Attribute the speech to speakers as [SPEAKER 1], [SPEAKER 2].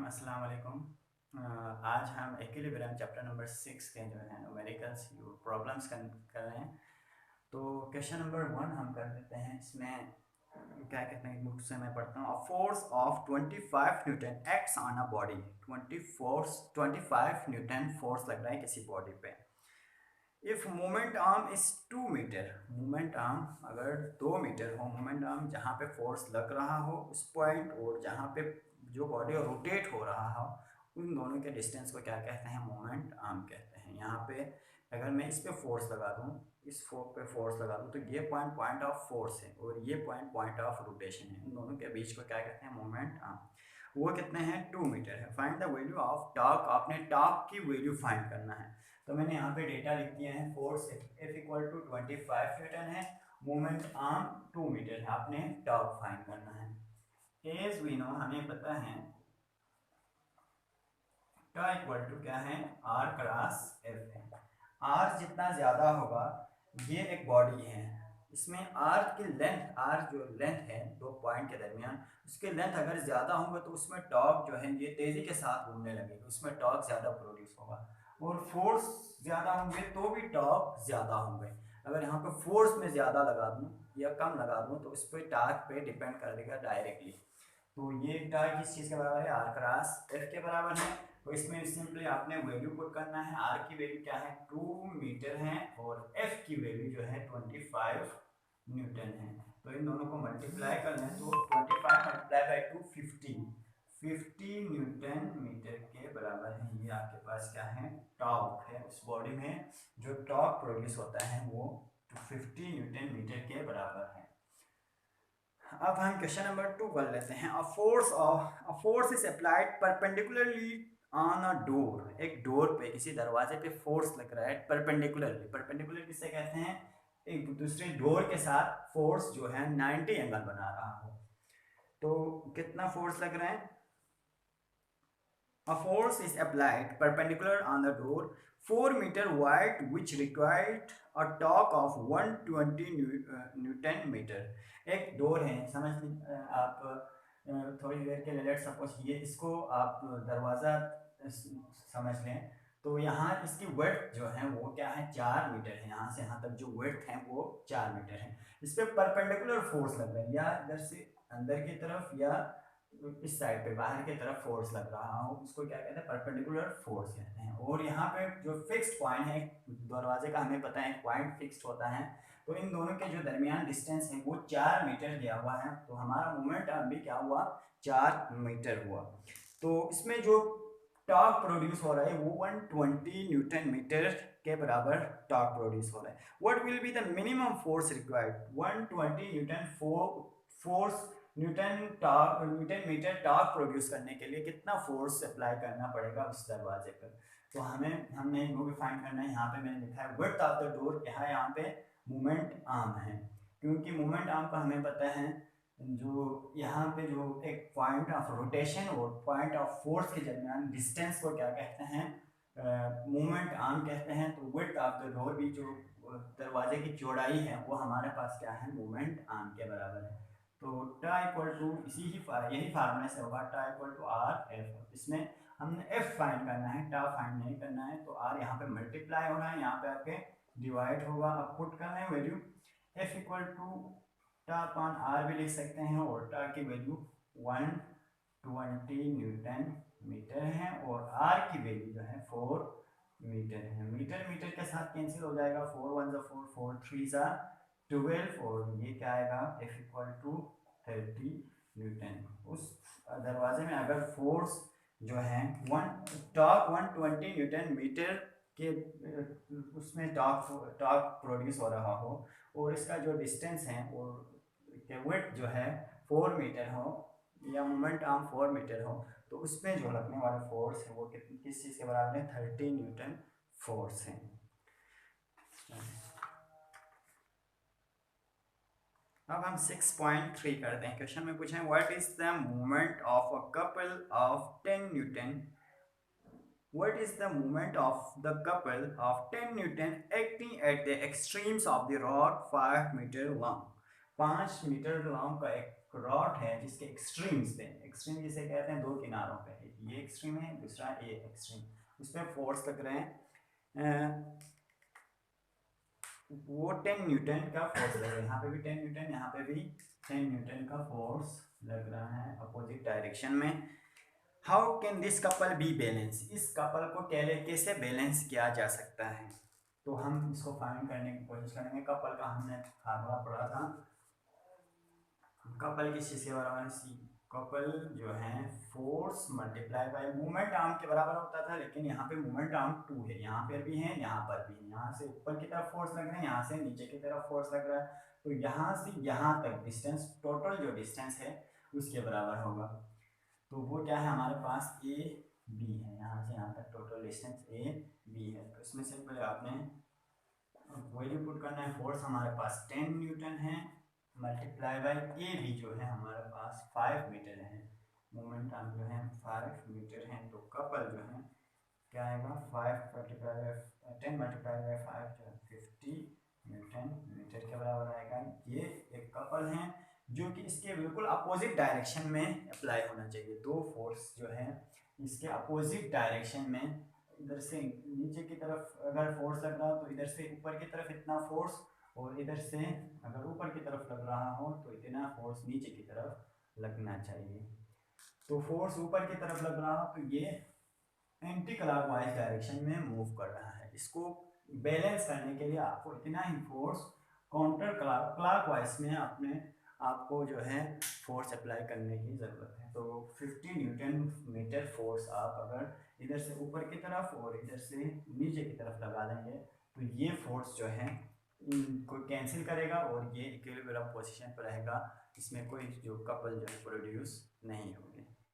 [SPEAKER 1] अस्सलाम वालेकुम। आज हम इक्विलिब्रियम चैप्टर नंबर 6 के जो है न्यूमेरिकल्स प्रॉब्लम्स कर रहे हैं। तो क्वेश्चन नंबर 1 हम कर देते हैं। इसमें क्या कहते हैं, बुक से मैं पढ़ता हूँ। A force of 25 newton acts on a body. 25 newton force लग रहा है किसी बॉडी पे। If moment arm is 2 metre, moment arm अगर 2 मीटर हो, मोमेंट आर्म जहाँ पे फोर्स लग रहा हो उस पॉइंट और जहाँ पे जो बॉडी रोटेट हो रहा हो उन दोनों के डिस्टेंस को क्या कहते हैं, मोमेंट आर्म कहते हैं। यहाँ पे अगर मैं इस पे फोर्स लगा दूँ, इस पे फोर्स लगा दूँ, तो ये पॉइंट ऑफ फोर्स है और ये पॉइंट ऑफ रोटेशन है। इन दोनों के बीच को क्या कहते हैं, मोमेंट आर्म। वो कितने हैं, 2 मीटर है। Find the value of torque, आपने टॉर्क की वैल्यू फाइंड करना है। तो मैंने यहाँ पे डेटा लिख दिया है। Force F equal to 25 newton है, मोमेंट आर्म 2 मीटर है, आपने टॉर्क फाइंड करना है। एज वी नो, हमें पता है का इक्वल टू क्या है, आर क्रॉस एफ है। आर जितना ज्यादा होगा, ये एक बॉडी है, इसमें आर की लेंथ, आर जो लेंथ है दो पॉइंट के दरमियान, उसके लेंथ अगर ज्यादा होंगे तो उसमें टॉर्क जो है ये तेजी के साथ घूमने लगेगी, उसमें टॉर्क ज्यादा प्रोड्यूस होगा। और फोर्स ज्यादा होंगे तो भी टॉर्क ज्यादा होंगे। अगर यहाँ पे फोर्स में ज्यादा लगा दूँ या कम लगा दूँ तो इस पर टॉर्क पे डिपेंड कर देगा डायरेक्टली। तो ये टॉर्क किस चीज़ के बराबर है, आर क्रॉस एफ के बराबर है। तो इसमें सिंपली आपने वैल्यू पुट करना है। आर की वैल्यू क्या है, 2 मीटर है, और एफ की वैल्यू जो है 25 न्यूटन है। तो इन दोनों को मल्टीप्लाई कर लें तो 25 मल्टीप्लाई बाई 2 50 न्यूटन मीटर के बराबर है। ये आपके पास क्या है, टॉर्क है। उस बॉडी में जो टॉर्क प्रोड्यूस होता है वो 50 न्यूटन मीटर के बराबर है। अब हम क्वेश्चन नंबर 2 कर लेते हैं। A force is applied perpendicularly on a door. एक डोर पे, किसी दरवाजे पे फोर्स लग रहा है परपेंडिकुलरली। परपेंडिकुलर किसे कहते हैं, एक दूसरे डोर के साथ फोर्स जो है 90 एंगल बना रहा हो। तो कितना फोर्स लग रहा है, a force is applied perpendicular on the door 4 meter wide which required a torque of 120 newton metre. एक डोर है, समझ आप थोड़ी देर के लिए लेट सपोज ये इसको आप दरवाज़ा समझ लें। तो यहाँ इसकी विड्थ जो है वो क्या है, 4 मीटर है। यहाँ से यहाँ तक जो विड्थ है वो 4 मीटर है। इस पर परपेंडिकुलर फोर्स लग रहा है, या इधर से अंदर की तरफ या इस साइड पे बाहर की तरफ फोर्स लग रहा हो, उसको क्या कहते हैं, परपेंडिकुलर फोर्स कहते हैं। और यहाँ पे जो फिक्स्ड पॉइंट है दरवाजे का, हमें पता है पॉइंट फिक्स्ड होता है। तो इन दोनों के जो दरमियान डिस्टेंस है वो 4 मीटर दिया हुआ है। तो हमारा मोमेंट भी क्या हुआ, 4 मीटर हुआ। तो इसमें जो टॉर्क प्रोड्यूस हो रहा है वो 120 न्यूटन मीटर के बराबर टॉर्क प्रोड्यूस हो रहा है। What will be the minimum force required, 120 newton force newton metre torque produce करने के लिए कितना फोर्स अप्लाई करना पड़ेगा उस दरवाजे पर। तो हमने वो भी फाइंड करना है। यहाँ पे मैंने लिखा है विड्थ ऑफ द डोर, यहाँ पे मोमेंट आर्म है, क्योंकि मोमेंट आर्म का हमें पता है जो यहाँ पे जो एक पॉइंट ऑफ रोटेशन और पॉइंट ऑफ फोर्स के दरमियान डिस्टेंस को क्या कहते हैं, मोमेंट आर्म कहते हैं। तो विड्थ ऑफ द डोर भी जो दरवाजे की चौड़ाई है वो हमारे पास क्या है, मोमेंट आर्म के बराबर है। तो टा इक्वल टू यही फार्मूले से होगा, टा इक्वल टू आर एफ। इसमें हमने एफ फाइंड करना है, टा फाइंड नहीं करना है। तो आर यहाँ पे मल्टीप्लाई हो रहा है, यहाँ पे आपके डिवाइड होगा। अब पुट करना है वैल्यू, एफ इक्वल टू टा अपॉन आर भी लिख सकते हैं, और टा की वैल्यू 120 न्यूटन मीटर है, और आर की वैल्यू जो है 4 मीटर है। मीटर मीटर के साथ कैंसिल हो जाएगा, 4 1 4 4 3 12, और ये क्या आएगा, एफ इक्वल टू 30 न्यूटन। उस दरवाजे में अगर फोर्स जो है टॉर्क 120 न्यूटन मीटर के उसमें टॉर्क प्रोड्यूस हो रहा हो, और इसका जो डिस्टेंस है और विड्थ जो है 4 मीटर हो, या मोमेंट आर्म 4 मीटर हो, तो उसमें जो लगने वाला फोर्स है वो किस चीज़ के बराबर है, 30 न्यूटन फोर्स है। अब हम 6.3 करते हैं। क्वेश्चन में पूछे what is the movement of a couple of 10 Newton, what is the movement of the couple of 10 Newton acting at the extremes of the rod 5 meter long। 5 metre long का एक rod है जिसके extremes पे, extreme जिसे कहते हैं दो किनारों पे, ये एक्सट्रीम है, दूसरा ए एक्सट्रीम, उस पर फोर्स लग रहे हैं, वो 10 न्यूटन का फोर्स लग रहा है। यहाँ पे भी 10 न्यूटन, यहाँ पे भी 10 न्यूटन का फोर्स लग रहा है अपोजिट डायरेक्शन में। How can this couple be balance, इस कपल को कैसे बैलेंस किया जा सकता है। तो हम इसको फाइंड करने की कोशिश करेंगे। कपल का हमने फार्मूला पढ़ा था, कपल किस चीज़ के बराबर है, सी कपल जो है force multiply by moment arm के बराबर होता था, लेकिन यहाँ पे मोमेंट आर्म 2 है, यहाँ पर भी है, यहाँ पर भी है। यहाँ से ऊपर की तरफ फोर्स लग रहा है, यहाँ से नीचे की तरफ फोर्स लग रहा है, तो यहाँ से यहाँ तक डिस्टेंस, टोटल जो डिस्टेंस है उसके बराबर होगा। तो वो क्या है हमारे पास, ए बी है, यहाँ से यहाँ तक टोटल डिस्टेंस ए बी है। तो इसमें से पहले आपने वैल्यू पुट करना है। फोर्स हमारे पास 10 न्यूटन है, मल्टीप्लाई बाय ए बी जो है हमारे पास 5 मीटर है, मोमेंट आर्म जो है 5 मीटर है। तो कपल जो है क्या आएगा, 5 मल्टीप्लाई बाय 10 मल्टीप्लाई बाय 5 जो है 50 न्यूटन मीटर के बराबर आएगा। ये एक कपल है जो कि इसके बिल्कुल अपोजिट डायरेक्शन में अप्लाई होना चाहिए। दो फोर्स जो है इसके अपोजिट डायरेक्शन में, इधर से नीचे की तरफ अगर फोर्स लग रहा हो तो इधर से ऊपर की तरफ इतना फोर्स, और इधर से अगर ऊपर की तरफ लग रहा हो तो इतना फोर्स नीचे की तरफ लगना चाहिए। तो फोर्स ऊपर की तरफ लग रहा हो तो ये एंटी क्लॉकवाइज डायरेक्शन में मूव कर रहा है। इसको बैलेंस करने के लिए आपको इतना ही फोर्स काउंटर क्लॉकवाइज में अपने आपको जो है फोर्स अप्लाई करने की ज़रूरत है। तो 50 न्यूटन मीटर फोर्स आप अगर इधर से ऊपर की तरफ और इधर से नीचे की तरफ लगा देंगे तो ये फोर्स जो है इनको कैंसिल करेगा और ये इक्विलिब्रियम पोजीशन पर रहेगा, इसमें कोई जो कपल जो है प्रोड्यूस नहीं होगी।